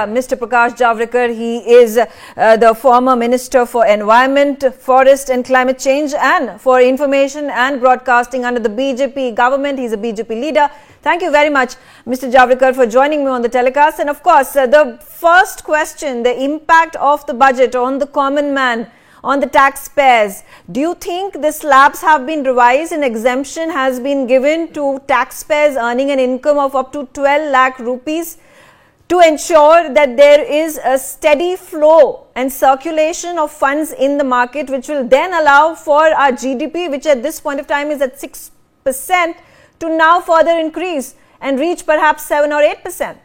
Mr. Prakash Javadekar. He is the former Minister for Environment, Forest and Climate Change and for Information and Broadcasting under the BJP government. He's a BJP leader. Thank you very much, Mr. Javadekar, for joining me on the telecast. And of course, the first question, the impact of the budget on the common man, on the taxpayers. Do you think the slabs have been revised and exemption has been given to taxpayers earning an income of up to 12 lakh rupees? To ensure that there is a steady flow and circulation of funds in the market, which will then allow for our GDP, which at this point of time is at 6%, to now further increase and reach perhaps 7 or 8%.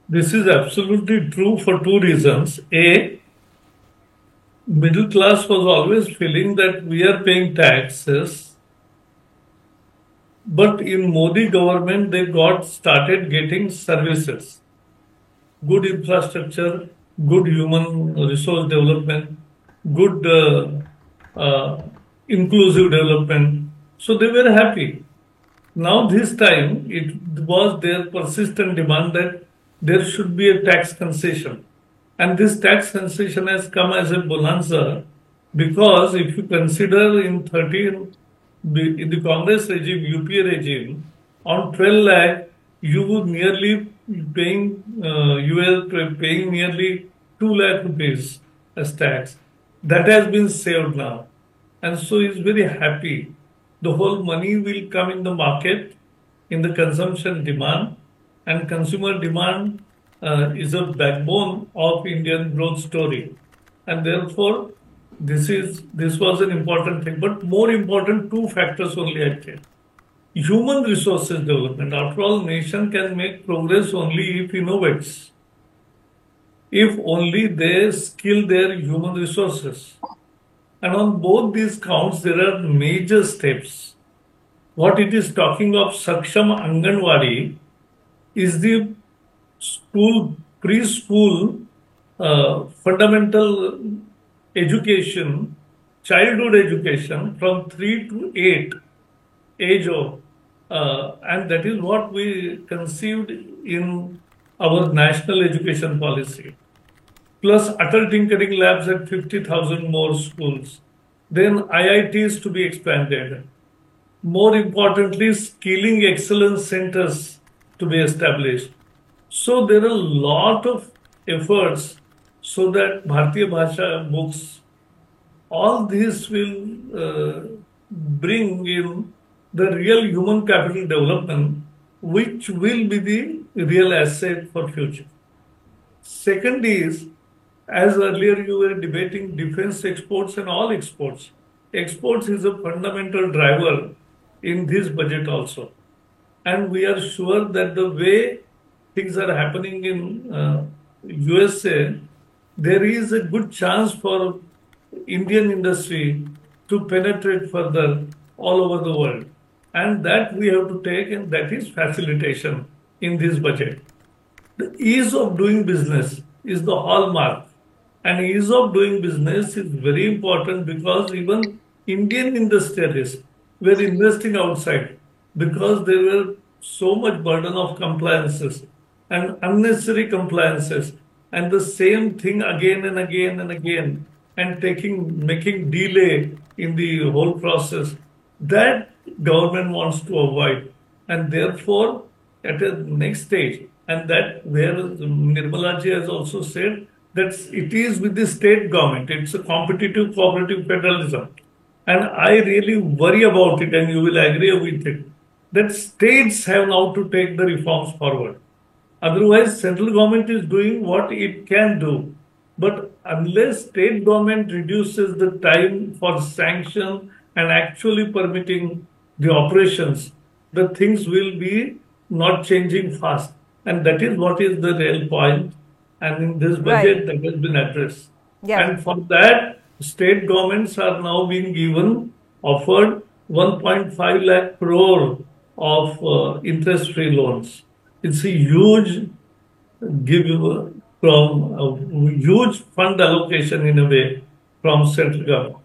This is absolutely true for two reasons. A, middle class was always feeling that we are paying taxes. But in Modi government, they started getting services, good infrastructure, good human resource development, good inclusive development. So they were happy. Now this time, it was their persistent demand that there should be a tax concession. And this tax concession has come as a bonanza because if you consider in the Congress regime, UPA regime, on 12 lakh, you were paying nearly 2 lakh rupees as tax. That has been saved now. And so he's very happy. The whole money will come in the market, in the consumption demand, and consumer demand is a backbone of Indian growth story. And therefore, this was an important thing, but more important, two factors only I think. Human resources development. After all, nation can make progress only if innovates. If only they skill their human resources. And on both these counts, there are major steps. What it is talking of Saksham Anganwadi is the preschool fundamental education, childhood education from 3 to 8 age of, and that is what we conceived in our national education policy. Plus Atal Tinkering Labs at 50,000 more schools. Then IITs to be expanded. More importantly, skilling excellence centers to be established. So there are a lot of efforts so that Bharatiya Bhasha books, all this will bring in the real human capital development, which will be the real asset for future. Second is, as earlier you were debating defense exports and all exports. Exports is a fundamental driver in this budget also. And we are sure that the way things are happening in USA, there is a good chance for Indian industry to penetrate further all over the world. And that we have to take, and that is facilitation in this budget. The ease of doing business is the hallmark. And ease of doing business is very important because even Indian industrialists were investing outside because there were so much burden of compliances and unnecessary compliances. And the same thing again and again and again, and making delay in the whole process. That government wants to avoid. And therefore, at the next stage, and that where Nirmala ji has also said that it is with the state government, it's a competitive cooperative federalism. And I really worry about it, and you will agree with it, that states have now to take the reforms forward. Otherwise, central government is doing what it can do. But unless state government reduces the time for sanction and actually permitting the operations, the things will be not changing fast. And that is what is the real point. And in this budget, that has been addressed. Yeah. And for that, state governments are now being offered 1.5 lakh crore of interest-free loans. It's a huge huge fund allocation in a way from central government.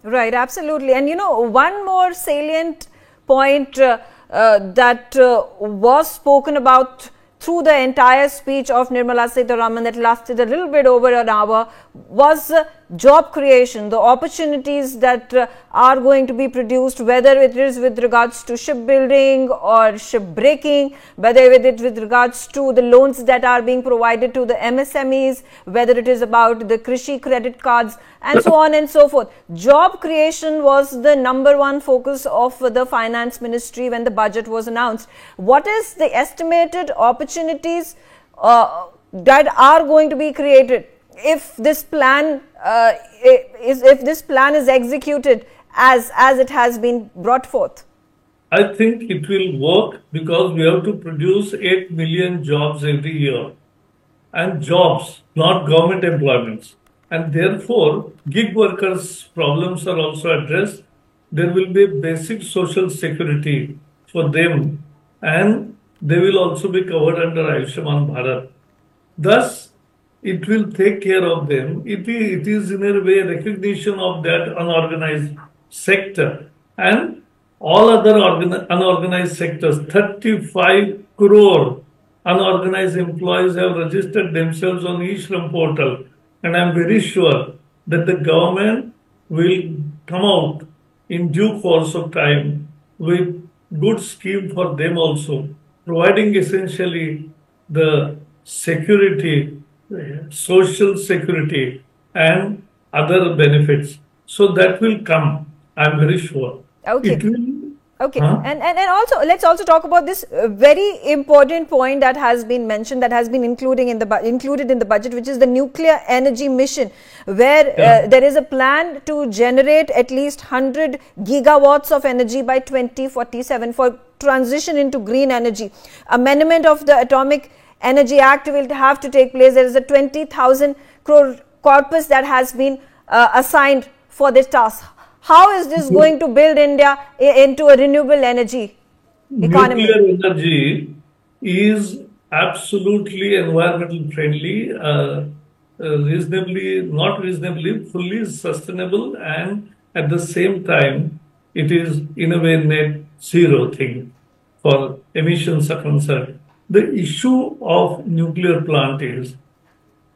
Right, absolutely. And one more salient point that was spoken about through the entire speech of Nirmala Sitharaman that lasted a little bit over an hour was job creation, the opportunities that are going to be produced, whether it is with regards to shipbuilding or shipbreaking, whether it is with regards to the loans that are being provided to the MSMEs, whether it is about the Krishi credit cards and so on and so forth. Job creation was the number one focus of the finance ministry when the budget was announced. What is the estimated opportunities that are going to be created if this plan is executed as it has been brought forth? I think it will work because we have to produce 8 million jobs every year, and jobs, not government employments. And therefore, gig workers' problems are also addressed. There will be basic social security for them, and they will also be covered under Ayushman Bharat. Thus, it will take care of them. It is in a way recognition of that unorganized sector and all other unorganized sectors. 35 crore unorganized employees have registered themselves on e-Shram portal. And I'm very sure that the government will come out in due course of time with good scheme for them also, providing essentially the security, social security and other benefits. So that will come, I'm very sure. Okay. It will, Okay, and also let's also talk about this very important point that has been mentioned, that has been included in the budget, which is the nuclear energy mission, where there is a plan to generate at least 100 gigawatts of energy by 2047 for transition into green energy. Amendment of the Atomic Energy Act will have to take place. There is a 20,000 crore corpus that has been assigned for this task. How is this going to build India into a renewable energy economy? Nuclear energy is absolutely environmental friendly, fully sustainable, and at the same time, it is in a way net zero thing for emissions are concerned. The issue of nuclear plant is,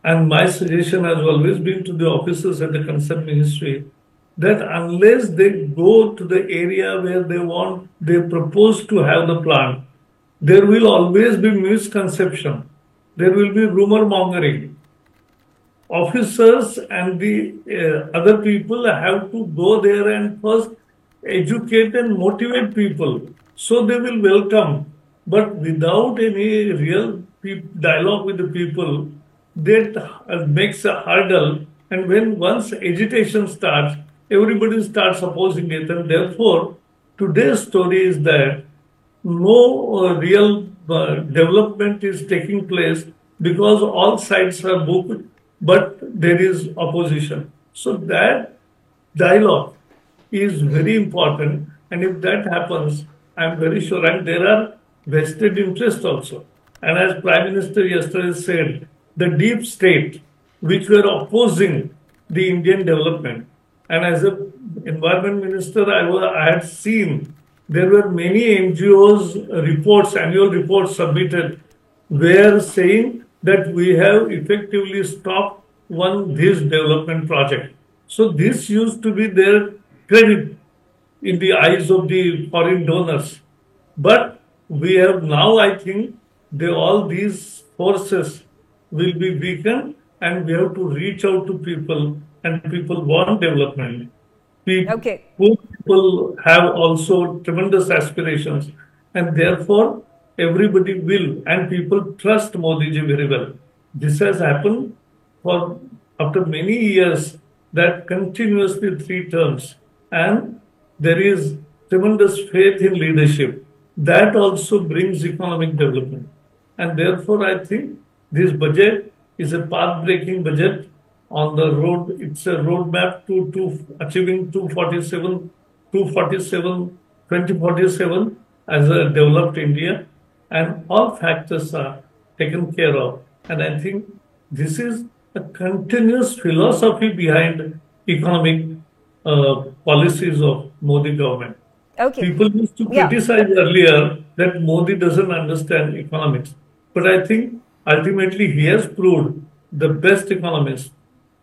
and my suggestion has always been to the officers at the concerned ministry, that unless they go to the area where they propose to have the plant, there will always be misconception. There will be rumor mongering. Officers and the other people have to go there and first educate and motivate people so they will welcome. But without any real dialogue with the people, that makes a hurdle. And when once agitation starts, everybody starts opposing it, and therefore today's story is that no real development is taking place because all sides are booked, but there is opposition. So that dialogue is very important, and if that happens, I'm very sure, and there are vested interests also. And as Prime Minister yesterday said, the deep state which were opposing the Indian development. And as an environment minister, I had seen there were many NGOs annual reports submitted, were saying that we have effectively stopped this development project. So this used to be their credit in the eyes of the foreign donors. But we have now, I think, all these forces will be weakened, and we have to reach out to people. And people want development. Poor people have also tremendous aspirations, and therefore everybody will, and people trust Modi ji very well. This has happened after many years, that continuously 3 terms, and there is tremendous faith in leadership. That also brings economic development, and therefore I think this budget is a path-breaking budget. On the road, it's a roadmap to achieving 2047 as a developed India, and all factors are taken care of. And I think this is a continuous philosophy behind economic policies of Modi government. People used to criticize earlier that Modi doesn't understand economics. but I think ultimately he has proved the best economist,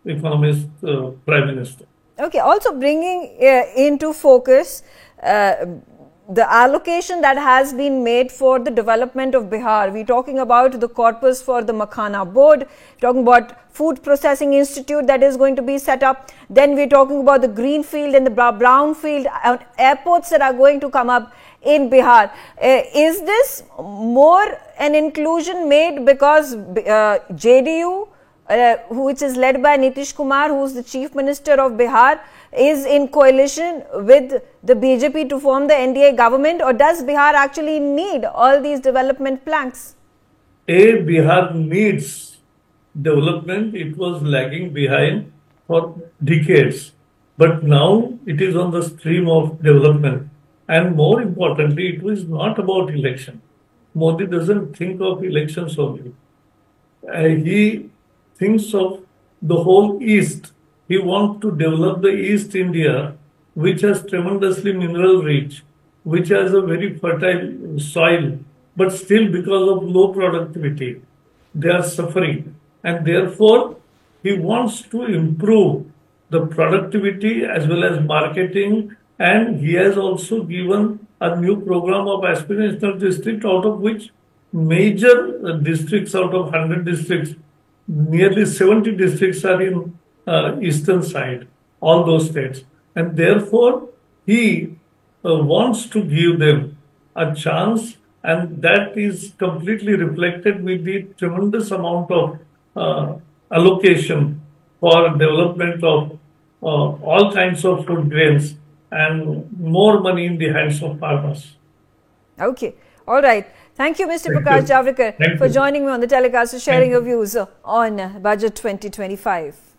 Prime Minister. Okay, also bringing into focus the allocation that has been made for the development of Bihar. We're talking about the corpus for the Makhana board, talking about food processing institute that is going to be set up. Then we're talking about the greenfield and the brownfield airports that are going to come up in Bihar. Is this more an inclusion made because JDU, which is led by Nitish Kumar, who is the Chief Minister of Bihar, is in coalition with the BJP to form the NDA government, or does Bihar actually need all these development planks? Bihar needs development. It was lagging behind for decades, but now it is on the stream of development. And more importantly, it was not about election. Modi doesn't think of elections only. He thinks of the whole East. He wants to develop the East India, which has tremendously mineral rich, which has a very fertile soil, but still because of low productivity, they are suffering. And therefore, he wants to improve the productivity as well as marketing. And he has also given a new program of aspirational district, out of which major districts out of 100 districts, nearly 70 districts are in eastern side, all those states. And therefore, he wants to give them a chance, and that is completely reflected with the tremendous amount of allocation for development of all kinds of food grains and more money in the hands of farmers. Okay. All right. Thank you, Mr. Prakash Javadekar, for joining me on the telecast and sharing your views on Budget 2025.